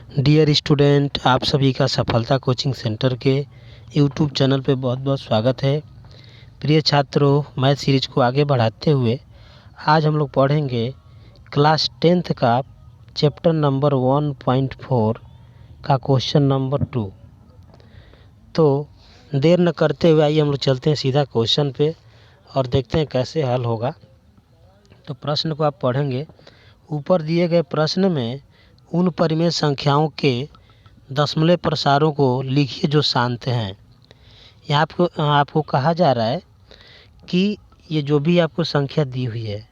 Dear student, आप सभी का सफलता कोचिंग सेंटर के यूट्यूब चैनल पे बहुत बहुत स्वागत है। प्रिय छात्रों, मैथ सीरीज को आगे बढ़ाते हुए आज हम लोग पढ़ेंगे क्लास 10th का चैप्टर नंबर 1.4 का क्वेश्चन नंबर 2। तो देर न करते हुए आइए हम लोग चलते हैं सीधा क्वेश्चन पे और देखते हैं कैसे हल होगा। तो प्रश्न को आप पढ़ेंगे। ऊपर दिए गए प्रश्न में उन परिमेय संख्याओं के दशमलव प्रसारों को लिखिए जो शांत हैं। यहाँ आपको कहा जा रहा है कि ये जो भी आपको संख्या दी हुई है,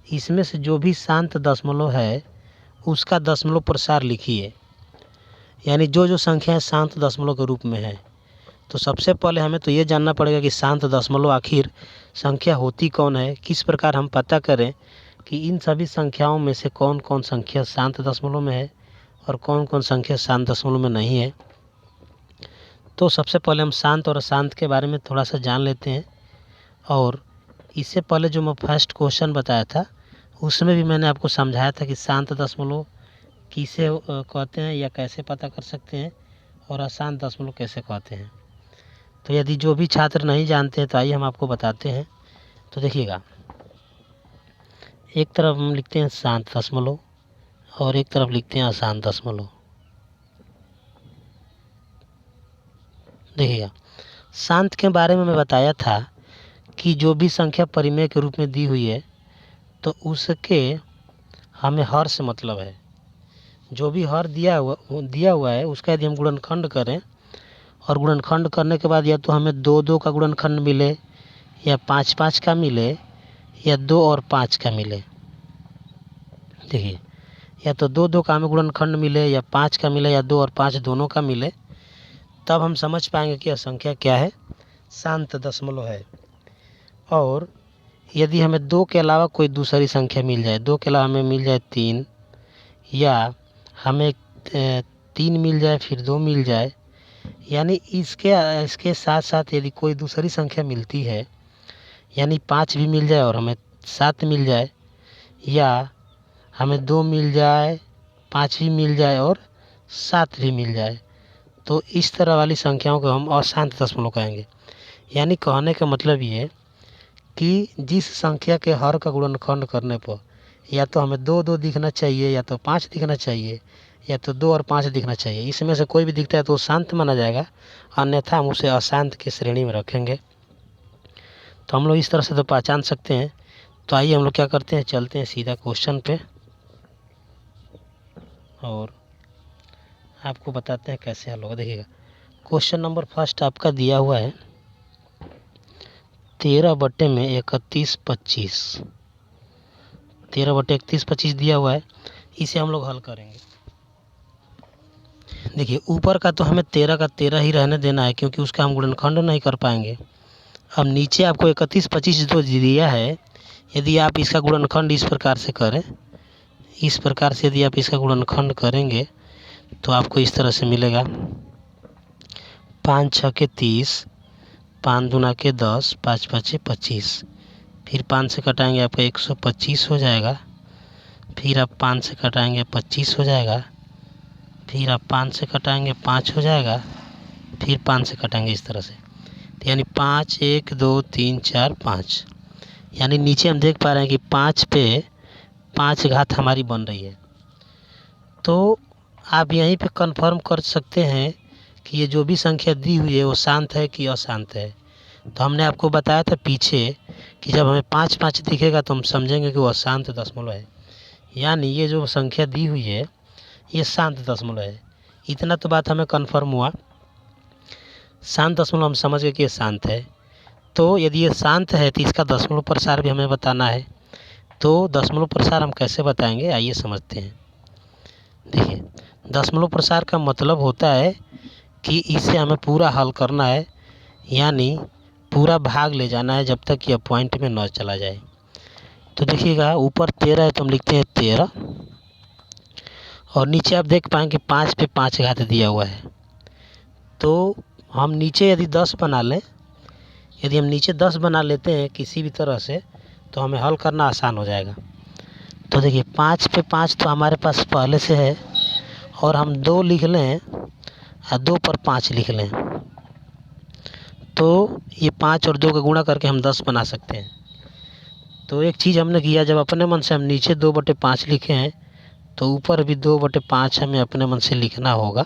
इसमें से जो भी शांत दशमलव है उसका दशमलव प्रसार लिखिए। यानी जो संख्याएं शांत दशमलव के रूप में है। तो सबसे पहले हमें तो ये जानना पड़ेगा कि शांत दशमलव आखिर संख्या होती कौन है। किस प्रकार हम पता करें कि इन सभी संख्याओं में से कौन कौन संख्या शांत दशमलव में है और कौन कौन संख्या शांत दशमलव में नहीं है। तो सबसे पहले हम शांत और अशांत के बारे में थोड़ा सा जान लेते हैं। और इससे पहले जो मैं फर्स्ट क्वेश्चन बताया था उसमें भी मैंने आपको समझाया था कि शांत दशमलव किसे कहते हैं या कैसे पता कर सकते हैं और अशांत दशमलव कैसे कहते हैं। तो यदि जो भी छात्र नहीं जानते हैं तो आइए हम आपको बताते हैं। तो देखिएगा, एक तरफ हम लिखते हैं शांत दशमलव और एक तरफ लिखते हैं अशांत दशमलव। देखिएगा, शांत के बारे में मैं बताया था कि जो भी संख्या परिमेय के रूप में दी हुई है तो उसके हमें हर से मतलब है। जो भी हर दिया हुआ है उसका यदि हम गुणनखंड करें और गुणनखंड करने के बाद या तो हमें 2-2 का गुणनखंड मिले या 5-5 का मिले या 2 और 5 का मिले। देखिए, या तो 2-2 का हमें गुणनखंड मिले या 5 का मिले या 2 और 5 दोनों का मिले, तब हम समझ पाएंगे कि यह संख्या क्या है, शांत दशमलव है। और यदि हमें 2 के अलावा कोई दूसरी संख्या मिल जाए, 2 के अलावा हमें मिल जाए 3 या हमें 3 मिल जाए फिर 2 मिल जाए, यानी इसके साथ साथ यदि कोई दूसरी संख्या मिलती है, यानी 5 भी मिल जाए और हमें 7 मिल जाए, या हमें 2 मिल जाए, 5 भी मिल जाए और 7 भी मिल जाए, तो इस तरह वाली संख्याओं को हम अशांत दशमलव कहेंगे। यानी कहने का मतलब ये है कि जिस संख्या के हर का गुणनखंड करने पर या तो हमें 2-2 दिखना चाहिए या तो 5 दिखना चाहिए या तो 2 और 5 दिखना चाहिए, इसमें से कोई भी दिखता है तो शांत माना जाएगा, अन्यथा हम उसे अशांत की श्रेणी में रखेंगे। तो हम लोग इस तरह से तो पहचान सकते हैं। तो आइए हम लोग क्या करते हैं, चलते हैं सीधा क्वेश्चन पे और आपको बताते हैं कैसे हल होगा। देखिएगा, क्वेश्चन नंबर फर्स्ट आपका दिया हुआ है 13/31/25। 13/31/25 दिया हुआ है, इसे हम लोग हल करेंगे। देखिए, ऊपर का तो हमें 13 का 13 ही रहने देना है क्योंकि उसका हम गुणनखंड नहीं कर पाएंगे। अब नीचे आपको 31/25 जो दिया है, यदि आप इसका गुणनखंड इस प्रकार से करें, इस प्रकार से यदि आप इसका गुणनखंड करेंगे तो आपको इस तरह से मिलेगा 5×6 = 30, 5×2 = 10, 5×5 = 25। फिर 5 से कटाएंगे आपका 125 हो जाएगा। फिर आप 5 से कटाएंगे 25 हो जाएगा। फिर आप 5 से कटाएंगे 5 हो जाएगा। फिर 5 से कटाएंगे इस तरह से, तो यानी 5, 1, 2, 3, 4, 5। यानी नीचे हम देख पा रहे हैं कि 5 पे 5 घात हमारी बन रही है। तो आप यहीं पे कंफर्म कर सकते हैं कि ये जो भी संख्या दी हुई है वो शांत है कि अशांत है। तो हमने आपको बताया था पीछे कि जब हमें 5-5 दिखेगा तो हम समझेंगे कि वो अशांत दशमलव है। यानी ये जो संख्या दी हुई है ये शांत दशमलव है। इतना तो बात हमें कंफर्म हुआ, शांत दशमलव हम समझ गए कि ये शांत है। तो यदि ये शांत है तो इसका दशमलव प्रसार भी हमें बताना है। तो दशमलव प्रसार हम कैसे बताएंगे, आइए समझते हैं। देखिए, दशमलव प्रसार का मतलब होता है कि इसे हमें पूरा हल करना है, यानी पूरा भाग ले जाना है जब तक यह पॉइंट में न चला जाए। तो देखिएगा, ऊपर 13 है तो हम लिखते हैं 13 और नीचे आप देख पाएंगे 5 पे 5 घात दिया हुआ है। तो हम नीचे यदि 10 बना लें, यदि हम नीचे 10 बना लेते हैं किसी भी तरह से, तो हमें हल करना आसान हो जाएगा। तो देखिए, 5 पे 5 तो हमारे पास पहले से है और हम 2 लिख लें और 2 पर 5 लिख लें, तो ये 5 और 2 का गुणा करके हम 10 बना सकते हैं। तो एक चीज़ हमने किया, जब अपने मन से हम नीचे 2/5 लिखे हैं तो ऊपर भी 2/5 हमें अपने मन से लिखना होगा।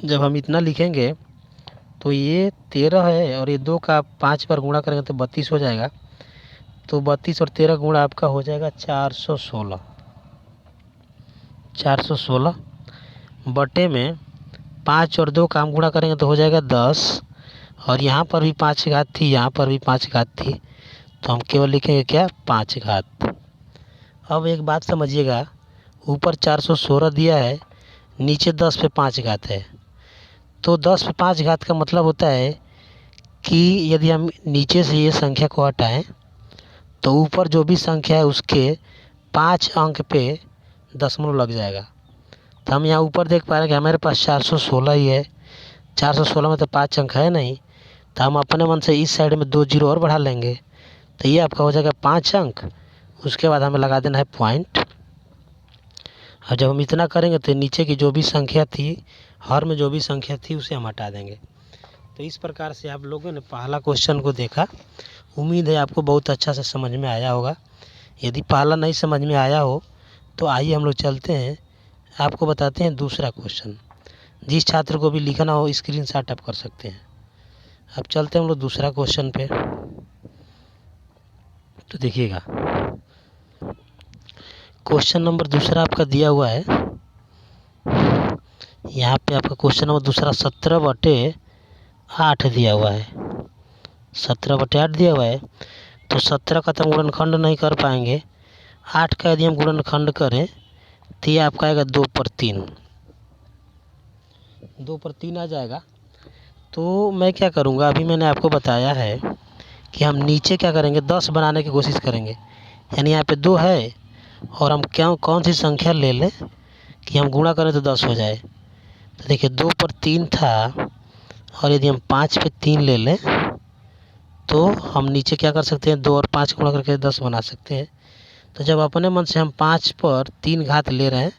जब हम इतना लिखेंगे तो ये 13 है और ये 2 का 5 पर गुणा करेंगे तो 32 हो जाएगा। तो 32 और 13 गुणा आपका हो जाएगा 416। 416 बटे में 5 और 2 का हम गुणा करेंगे तो हो जाएगा 10, और यहाँ पर भी 5 घात थी, यहाँ पर भी 5 घात थी, तो हम केवल लिखेंगे क्या, 5 घात। अब एक बात समझिएगा, ऊपर 416 दिया है, नीचे 10 पे 5 घात है, तो 10 पे 5 घात का मतलब होता है कि यदि हम नीचे से ये संख्या को हटाएं तो ऊपर जो भी संख्या है उसके 5 अंक पे दशमलव लग जाएगा। तो हम यहाँ ऊपर देख पा रहे हैं कि हमारे पास 416 ही है, 416 में तो 5 अंक है नहीं, तो हम अपने मन से इस साइड में 2 जीरो और बढ़ा लेंगे, तो ये आपका हो जाएगा 5 अंक। उसके बाद हमें लगा देना है पॉइंट। और जब हम इतना करेंगे तो नीचे की जो भी संख्या थी, हर में जो भी संख्या थी उसे हम हटा देंगे। तो इस प्रकार से आप लोगों ने पहला क्वेश्चन को देखा। उम्मीद है आपको बहुत अच्छा से समझ में आया होगा। यदि पहला नहीं समझ में आया हो तो आइए हम लोग चलते हैं, आपको बताते हैं दूसरा क्वेश्चन। जिस छात्र को भी लिखना हो स्क्रीनशॉट आप कर सकते हैं। अब चलते हैं हम लोग दूसरा क्वेश्चन पे। तो देखिएगा, क्वेश्चन नंबर दूसरा आपका दिया हुआ है। यहाँ पे आपका क्वेश्चन नंबर दूसरा 17/8 दिया हुआ है। 17/8 दिया हुआ है, तो 17 का तो हम गुणनखंड नहीं कर पाएंगे। 8 का यदि हम गुणनखंड करें तो ये आपका आएगा 2/3। 2/3 आ जाएगा। तो मैं क्या करूँगा, अभी मैंने आपको बताया है कि हम नीचे क्या करेंगे, 10 बनाने की कोशिश करेंगे। यानी यहाँ पे 2 है और हम कौन सी संख्या ले लें कि हम गुणा करें तो 10 हो जाए। तो देखिए 2/3 था, और यदि हम 5 पे 3 ले लें तो हम नीचे क्या कर सकते हैं, 2 और 5 गुणा करके 10 बना सकते हैं। तो जब अपने मन से हम 5 पर 3 घात ले रहे हैं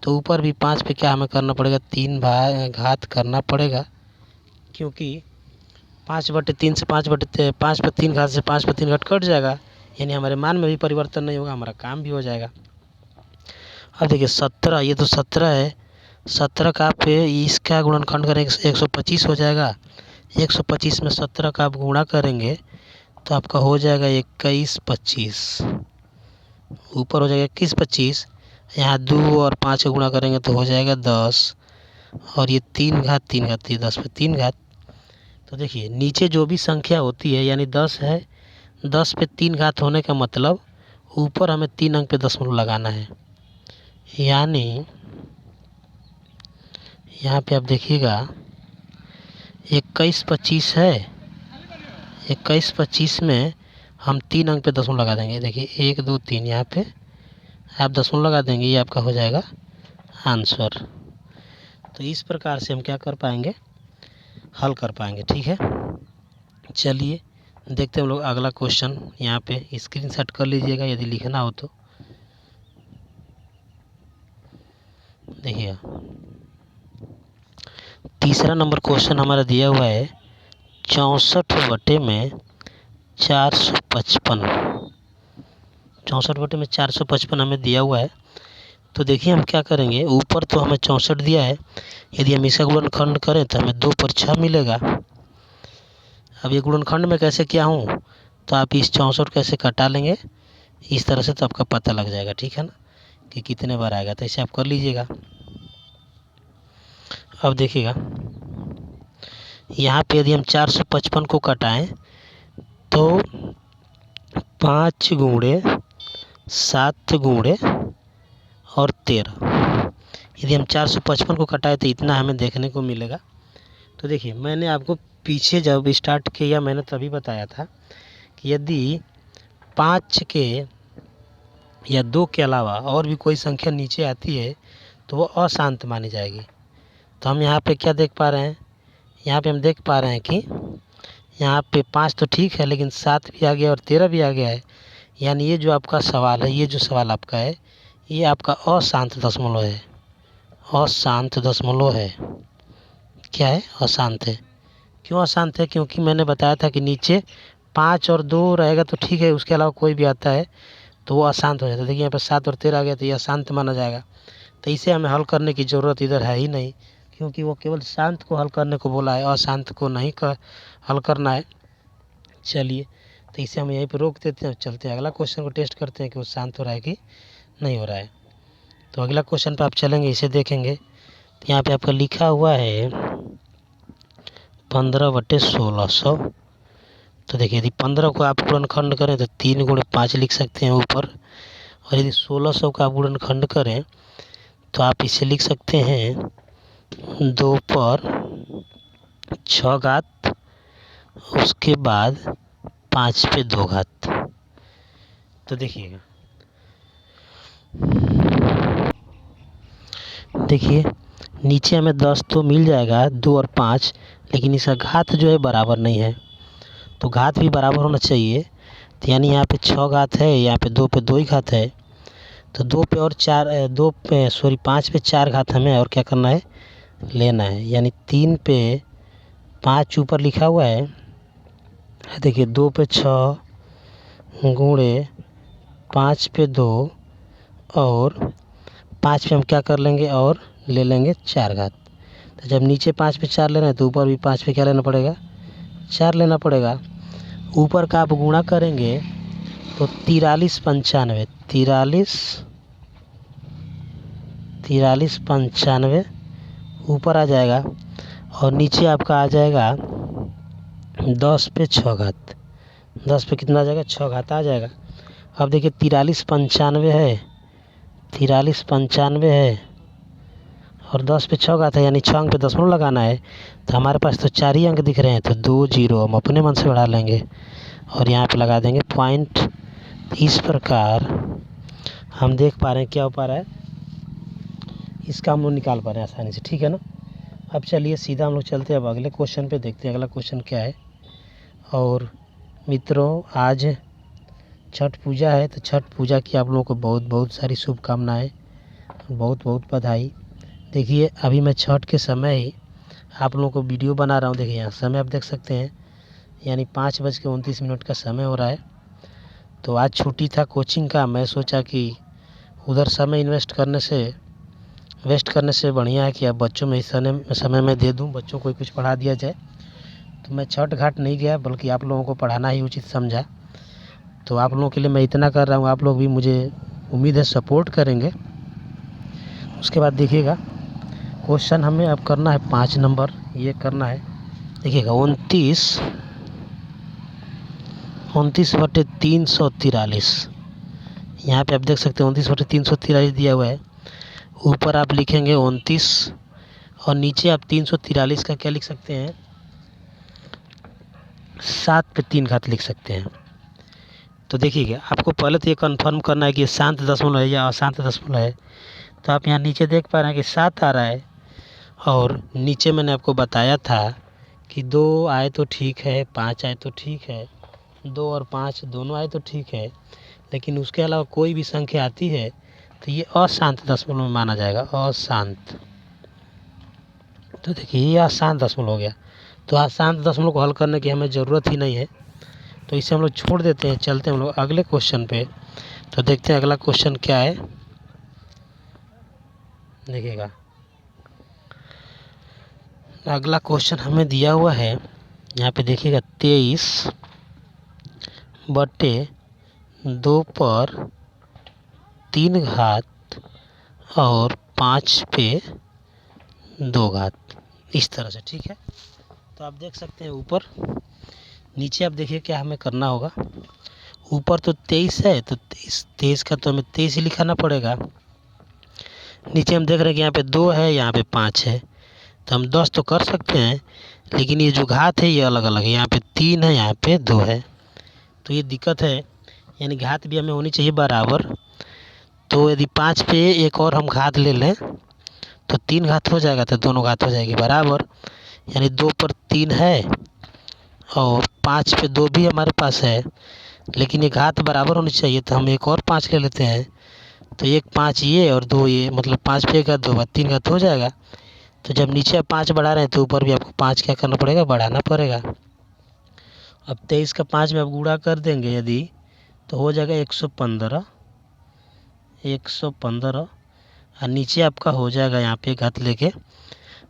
तो ऊपर भी 5 पे क्या हमें करना पड़ेगा, 3 घात करना पड़ेगा, क्योंकि 5/3 से 5 पे 3 घात से 5 पे 3 घात कट जाएगा, यानी हमारे मान में भी परिवर्तन नहीं होगा, हमारा काम भी हो जाएगा। अब देखिए 17, ये तो 17 है, 17 का आप इसका गुणनखंड करेंगे 125 हो जाएगा। 125 में 17 का आप गुणा करेंगे तो आपका हो जाएगा 21/25। ऊपर हो जाएगा 21/25, यहाँ 2 और 5 का गुणा करेंगे तो हो जाएगा 10, और ये 3 घात 10 पे 3 घात। तो देखिए नीचे जो भी संख्या होती है, यानी 10 है, 10 पे 3 घात होने का मतलब ऊपर हमें 3 अंक पे दशमलव लगाना है। यानी यहाँ पे आप देखिएगा 21/25 है, 21/25 में हम 3 अंक पे दशमलव लगा देंगे। देखिए 1 2 3, यहाँ पे आप दशमलव लगा देंगे, ये आपका हो जाएगा आंसर। तो इस प्रकार से हम क्या कर पाएंगे, हल कर पाएंगे। ठीक है, चलिए देखते हैं हम लोग अगला क्वेश्चन। यहाँ पे स्क्रीनशॉट कर लीजिएगा यदि लिखना हो तो। देखिए तीसरा नंबर क्वेश्चन हमारा दिया हुआ है 64/455। 64/455 हमें दिया हुआ है। तो देखिए हम क्या करेंगे, ऊपर तो हमें 64 दिया है, यदि हम इसका गुणनखंड करें तो हमें 2/6 मिलेगा। अब ये गुणनखंड में कैसे किया हूँ, तो आप इस 64 कैसे कटा लेंगे इस तरह से, तो आपका पता लग जाएगा। ठीक है ना, कि कितने बार आएगा, तो ऐसे आप कर लीजिएगा। अब देखिएगा यहाँ पे यदि हम 455 को कटाएं तो 5 गुणे 7 गुणे और 13, यदि हम 455 को कटाएं तो इतना हमें देखने को मिलेगा। तो देखिए मैंने आपको पीछे जब स्टार्ट किया मैंने तभी बताया था कि यदि 5 के या 2 के अलावा और भी कोई संख्या नीचे आती है तो वो अशांत मानी जाएगी। तो हम यहाँ पे क्या देख पा रहे हैं, यहाँ पे हम देख पा रहे हैं कि यहाँ पे 5 तो ठीक है, लेकिन 7 भी आ गया और 13 भी आ गया है। यानी ये जो आपका सवाल है, ये जो सवाल आपका है, ये आपका अशांत दशमलव है। अशांत दशमलव है। क्या है? अशांत है। क्यों अशांत है? क्योंकि मैंने बताया था कि नीचे 5 और 2 रहेगा तो ठीक है, उसके अलावा कोई भी आता है तो वो अशांत हो जाता है। देखिए यहाँ पर 7 और 13 आ गया तो ये अशांत माना जाएगा। तो इसे हमें हल करने की ज़रूरत इधर है ही नहीं, क्योंकि वो केवल शांत को हल करने को बोला है, अशांत को नहीं हल करना है। चलिए, तो इसे हम यहीं पर रोक देते हैं, चलते हैं अगला क्वेश्चन को टेस्ट करते हैं कि वो शांत हो रहा है कि नहीं हो रहा है। तो अगला क्वेश्चन पर आप चलेंगे, इसे देखेंगे तो यहाँ पे आपका लिखा हुआ है 15/1600। तो देखिए, यदि 15 को आप गुणनखंड करें तो 3 × 5 लिख सकते हैं ऊपर, और यदि 1600 का आप गुणनखंड करें तो आप इसे लिख सकते हैं 2/6, उसके बाद 5/2। तो देखिए नीचे हमें 10 तो मिल जाएगा, 2 और 5, लेकिन इसका घात जो है बराबर नहीं है, तो घात भी बराबर होना चाहिए। तो यानी यहाँ पे 6 घात है, यहाँ पे 2 पे 2 ही घात है, तो 2 पे और 5 पे 4 घात हमें और क्या करना है, लेना है। यानी 3 पे 5 ऊपर लिखा हुआ है, देखिए 2 पे 6 गुणे 5 पे 2, और 5 पे हम क्या कर लेंगे और ले लेंगे 4 घात। तो जब नीचे 5 पे 4 ले रहे हैं तो ऊपर भी 5 पे क्या लेना पड़ेगा, 4 लेना पड़ेगा। ऊपर का आप गुणा करेंगे तो 43×95 ऊपर आ जाएगा, और नीचे आपका आ जाएगा 10 पे 6 घात। 10 पे कितना आ जाएगा, 6 घात आ जाएगा। अब देखिए 43×95 है और 10 पे 6 घात है, यानी 6 अंक पे दशमलव लगाना है। तो हमारे पास तो 4 ही अंक दिख रहे हैं, तो 2 0 हम अपने मन से बढ़ा लेंगे और यहाँ पे लगा देंगे पॉइंट। इस प्रकार हम देख पा रहे हैं क्या हो पा रहा है, इसका हम लोग निकाल पा रहे हैं आसानी से, ठीक है ना। अब चलिए सीधा हम लोग चलते हैं अब अगले क्वेश्चन पे, देखते हैं अगला क्वेश्चन क्या है। और मित्रों, आज छठ पूजा है, तो छठ पूजा की आप लोगों को बहुत बहुत सारी शुभकामनाएं, बहुत बहुत बधाई। देखिए अभी मैं छठ के समय ही आप लोगों को वीडियो बना रहा हूँ। देखिए यहाँ समय आप देख सकते हैं, यानी 5:29 का समय हो रहा है। तो आज छुट्टी था कोचिंग का, मैं सोचा कि उधर समय वेस्ट करने से बढ़िया है कि अब बच्चों में इस समय में दे दूं, बच्चों को कुछ पढ़ा दिया जाए। तो मैं छठ घाट नहीं गया, बल्कि आप लोगों को पढ़ाना ही उचित समझा। तो आप लोगों के लिए मैं इतना कर रहा हूँ, आप लोग भी मुझे उम्मीद है सपोर्ट करेंगे। उसके बाद देखिएगा क्वेश्चन हमें अब करना है 5 नंबर, ये करना है। देखिएगा 29/343, यहाँ पे आप देख सकते हैं 29/343 दिया हुआ है। ऊपर आप लिखेंगे 29 और नीचे आप 343 का क्या लिख सकते हैं, 7 पे 3 घात लिख सकते हैं। तो देखिएगा आपको पहले तो ये कन्फर्म करना है कि ये शांत दशमलव है या अशांत दशमलव है। तो आप यहाँ नीचे देख पा रहे हैं कि 7 आ रहा है, और नीचे मैंने आपको बताया था कि 2 आए तो ठीक है, 5 आए तो ठीक है, 2 और 5 दोनों आए तो ठीक है, लेकिन उसके अलावा कोई भी संख्या आती है तो ये अशांत दशमलव में माना जाएगा, अशांत। तो देखिए ये अशांत दशमलव हो गया। तो अशांत दशमलव को हल करने की हमें ज़रूरत ही नहीं है, तो इसे हम लोग छोड़ देते हैं। चलते हैं हम लोग अगले क्वेश्चन पे, तो देखते हैं अगला क्वेश्चन क्या है। देखिएगा अगला क्वेश्चन हमें दिया हुआ है, यहाँ पे देखिएगा 23/2 पर 3 घात और 5 पे 2 घात, इस तरह से, ठीक है। तो आप देख सकते हैं ऊपर नीचे, आप देखिए क्या हमें करना होगा। ऊपर तो 23 है, तो 23 का तो हमें 23 ही लिखाना पड़ेगा। नीचे हम देख रहे हैं कि यहाँ पे 2 है, यहाँ पे 5 है, तो हम 10 तो कर सकते हैं, लेकिन ये जो घात है ये अलग अलग है, यहाँ पे 3 है, यहाँ पे 2 है, तो ये दिक्कत है। यानी घात भी हमें होनी चाहिए बराबर। तो यदि 5 पे एक और हम घात ले लें तो 3 घात हो जाएगा, तो दोनों घात हो जाएगी बराबर। यानी 2 पर 3 है और 5 पे 2 भी हमारे पास है, लेकिन ये घात बराबर होनी चाहिए, तो हम एक और 5 ले लेते हैं, तो 1 5 ये और 2 ये, मतलब 5 पे 1 घात 2 घात 3 घात हो जाएगा। तो जब नीचे आप 5 बढ़ा रहे हैं तो ऊपर भी आपको 5 क्या करना पड़ेगा, बढ़ाना पड़ेगा। अब 23 का 5 में आप गुणा कर देंगे यदि, तो हो जाएगा 115। 115 और नीचे आपका हो जाएगा यहाँ पे घात लेके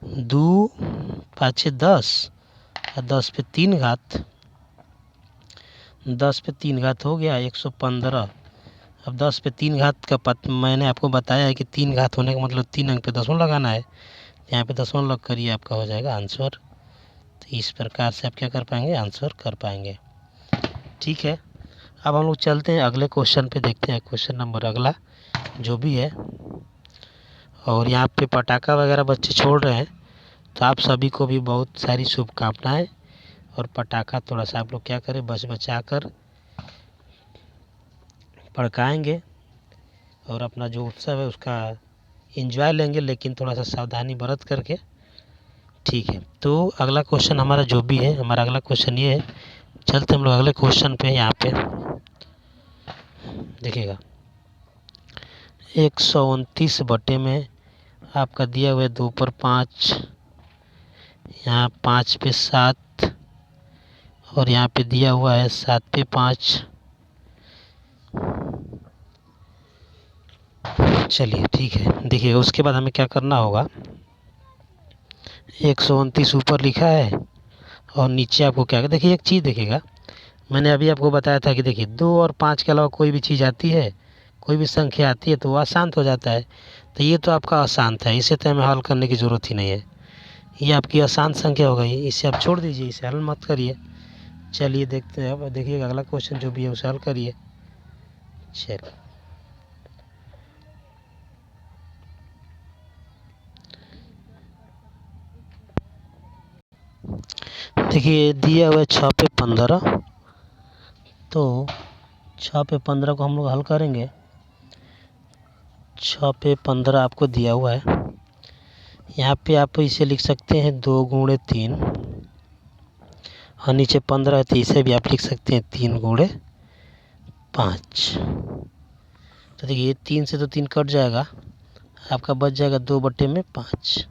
2 5 10 और 10 पे 3 घात, 10 पे 3 घात हो गया 115। अब 10 पे 3 घात का मैंने आपको बताया है कि 3 घात होने का मतलब 3 अंक पे दशमलव लगाना है। यहाँ पे दशमलव लग करिए, आपका हो जाएगा आंसर। तो इस प्रकार से आप क्या कर पाएंगे, आंसर कर पाएंगे। ठीक है, अब हम लोग चलते हैं अगले क्वेश्चन पे, देखते हैं क्वेश्चन नंबर अगला जो भी है। और यहाँ पे पटाखा वगैरह बच्चे छोड़ रहे हैं, तो आप सभी को भी बहुत सारी शुभकामनाएं। और पटाखा थोड़ा सा आप लोग क्या करें, बचा कर भड़काएंगे और अपना जो उत्सव है उसका एंजॉय लेंगे, लेकिन थोड़ा सा सावधानी बरत करके। ठीक है, तो अगला क्वेश्चन हमारा जो भी है, हमारा अगला क्वेश्चन ये है। चलते हम लोग अगले क्वेश्चन पे। यहाँ पे देखिएगा 129 बटे में आपका दिया हुआ है 2 पर 5, यहाँ 5 पे 7 और यहाँ पे दिया हुआ है 7 पे 5। चलिए ठीक है, देखिएगा उसके बाद हमें क्या करना होगा। 129 ऊपर लिखा है और नीचे आपको क्या, देखिए एक चीज़ देखिएगा, मैंने अभी आपको बताया था कि देखिए 2 और 5 के अलावा कोई भी चीज़ आती है, कोई भी संख्या आती है तो वो अशांत हो जाता है। तो ये तो आपका अशांत है, इसे तो हमें हल करने की ज़रूरत ही नहीं है। ये आपकी अशांत संख्या हो गई, इसे आप छोड़ दीजिए, इसे हल मत करिए। चलिए देखते हैं, अब देखिएगा अगला क्वेश्चन जो भी है उसे हल करिए। चलिए देखिए दिया हुआ है 6 पे 15, तो 6 पे 15 को हम लोग हल करेंगे। 6 पे 15 आपको दिया हुआ है, यहाँ पे आप इसे लिख सकते हैं 2 गुणे 3 और नीचे 15 है तो इसे भी आप लिख सकते हैं 3 गुणे 5। तो देखिए 3 से तो 3 कट जाएगा, आपका बच जाएगा 2 बटे में 5।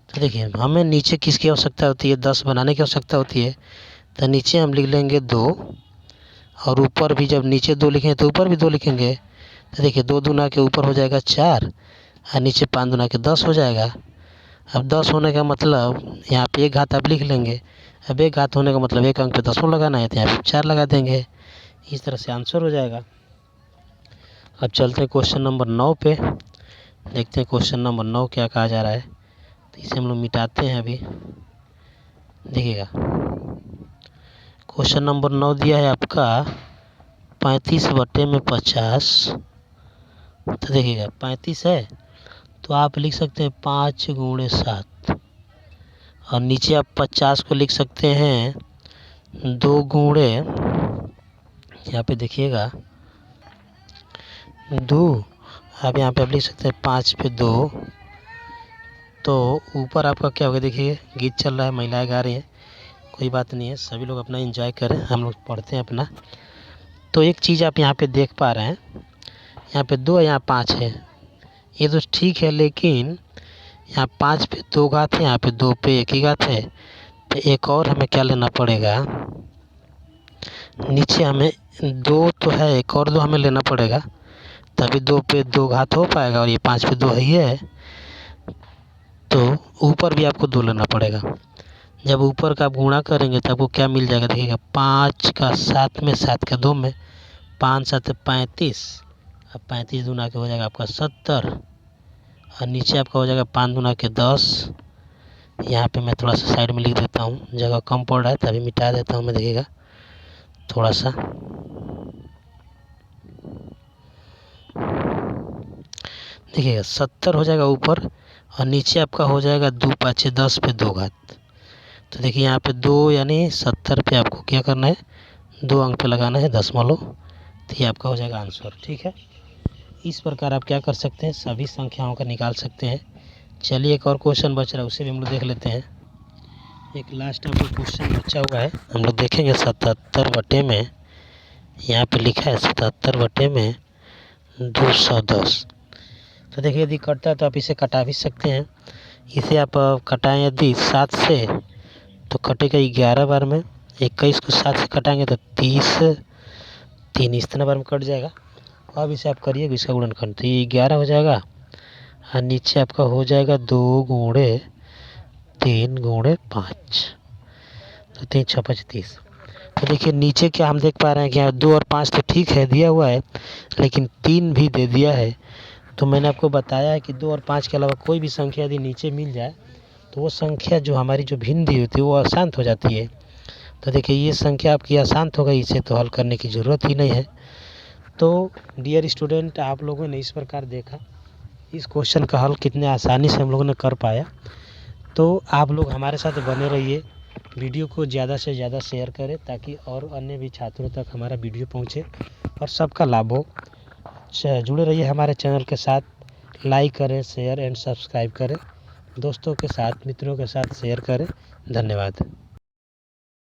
तो देखिए हमें नीचे किसकी आवश्यकता होती है, 10 बनाने की आवश्यकता होती है। तो नीचे हम लिख लेंगे 2 और ऊपर भी जब नीचे 2 लिखेंगे तो ऊपर भी 2 लिखेंगे। तो देखिए 2 दूना के ऊपर हो जाएगा 4 और नीचे 5 दूना के 10 हो जाएगा। अब 10 होने का मतलब यहाँ पे 1 घात आप लिख लेंगे। अब 1 घात होने का मतलब 1 अंक पे दशमलव लगाना है, तो यहाँ पे 4 लगा देंगे। इस तरह से आंसर हो जाएगा। अब चलते हैं क्वेश्चन नंबर 9 पे, देखते हैं क्वेश्चन नंबर 9 क्या कहा जा रहा है। तो इसे हम लोग मिटाते हैं अभी। देखिएगा क्वेश्चन नंबर 9 दिया है आपका 35 बटे में 50। तो देखिएगा 35 है तो आप लिख सकते हैं 5 गुणे 7 और नीचे आप 50 को लिख सकते हैं 2 गुणे, यहाँ पे देखिएगा 2, आप यहाँ पे आप लिख सकते हैं 5 पे 2। तो ऊपर आपका क्या होगा, देखिए गीत चल रहा है, महिलाएं गा रही हैं, कोई बात नहीं है, सभी लोग अपना एंजॉय करें, हम लोग पढ़ते हैं अपना। तो एक चीज़ आप यहाँ पे देख पा रहे हैं, यहाँ पे 2 है, यहाँ 5 है, ये तो ठीक है, लेकिन यहाँ 5 पे 2 घात है, यहाँ पे 2 पे 1 ही घात है। तो एक और हमें क्या लेना पड़ेगा, नीचे हमें 2 तो है, एक और 2 हमें लेना पड़ेगा, तभी 2 पे 2 घात हो पाएगा और ये 5 पे 2 ही है। तो ऊपर भी आपको 2 लेना पड़ेगा। जब ऊपर का आप गुणा करेंगे तो आपको क्या मिल जाएगा, देखिएगा 5 का 7 में, 7 का 2 में, 5 7 35। अब 35 दूना के हो जाएगा आपका 70 और नीचे आपका हो जाएगा 5 दूना के 10। यहाँ पे मैं थोड़ा सा साइड में लिख देता हूँ, जगह कम पड़ रहा है तभी मिटा देता हूँ मैं। देखिएगा थोड़ा सा, देखिएगा 70 हो जाएगा ऊपर और नीचे आपका हो जाएगा 2 5 10 पे 2 घात। तो देखिए यहाँ पे 2 यानी 70 पे आपको क्या करना है, 2 अंक पे लगाना है दशमलव। तो ये आपका हो जाएगा आंसर। ठीक है, इस प्रकार आप क्या कर सकते हैं, सभी संख्याओं का निकाल सकते हैं। चलिए एक और क्वेश्चन बच रहा है, उसे भी हम लोग देख लेते हैं। एक लास्ट आपका क्वेश्चन बचा हुआ है, हम लोग देखेंगे 77 बटे में, यहाँ पे लिखा है 77 बटे में 210। तो देखिए यदि कटता है तो आप इसे कटा भी सकते हैं। इसे आप कटाएं यदि 7 से तो कटेगा 11 बार में। 21 को 7 से कटाएंगे तो 30, 3 इतना बार में कट जाएगा। अब इसे आप करिएगा इसका गुणनखंड, तो ये 11 हो जाएगा और नीचे आपका हो जाएगा 2 गुणे 3 गुणे 5, तो 3 6 25। तो देखिए नीचे क्या हम देख पा रहे हैं कि यहाँ 2 और 5 तो ठीक है दिया हुआ है, लेकिन 3 भी दे दिया है। तो मैंने आपको बताया है कि 2 और 5 के अलावा कोई भी संख्या यदि नीचे मिल जाए तो वो संख्या जो हमारी जो भिन्न दी होती है वो अशांत हो जाती है। तो देखिए ये संख्या आपकी अशांत हो गई, इसे तो हल करने की ज़रूरत ही नहीं है। तो डियर स्टूडेंट, आप लोगों ने इस प्रकार देखा इस क्वेश्चन का हल कितने आसानी से हम लोगों ने कर पाया। तो आप लोग हमारे साथ बने रहिए, वीडियो को ज़्यादा से ज़्यादा शेयर करें ताकि और अन्य भी छात्रों तक हमारा वीडियो पहुंचे और सबका लाभ हो। जुड़े रहिए हमारे चैनल के साथ, लाइक करें, शेयर एंड सब्सक्राइब करें, दोस्तों के साथ मित्रों के साथ शेयर करें। धन्यवाद।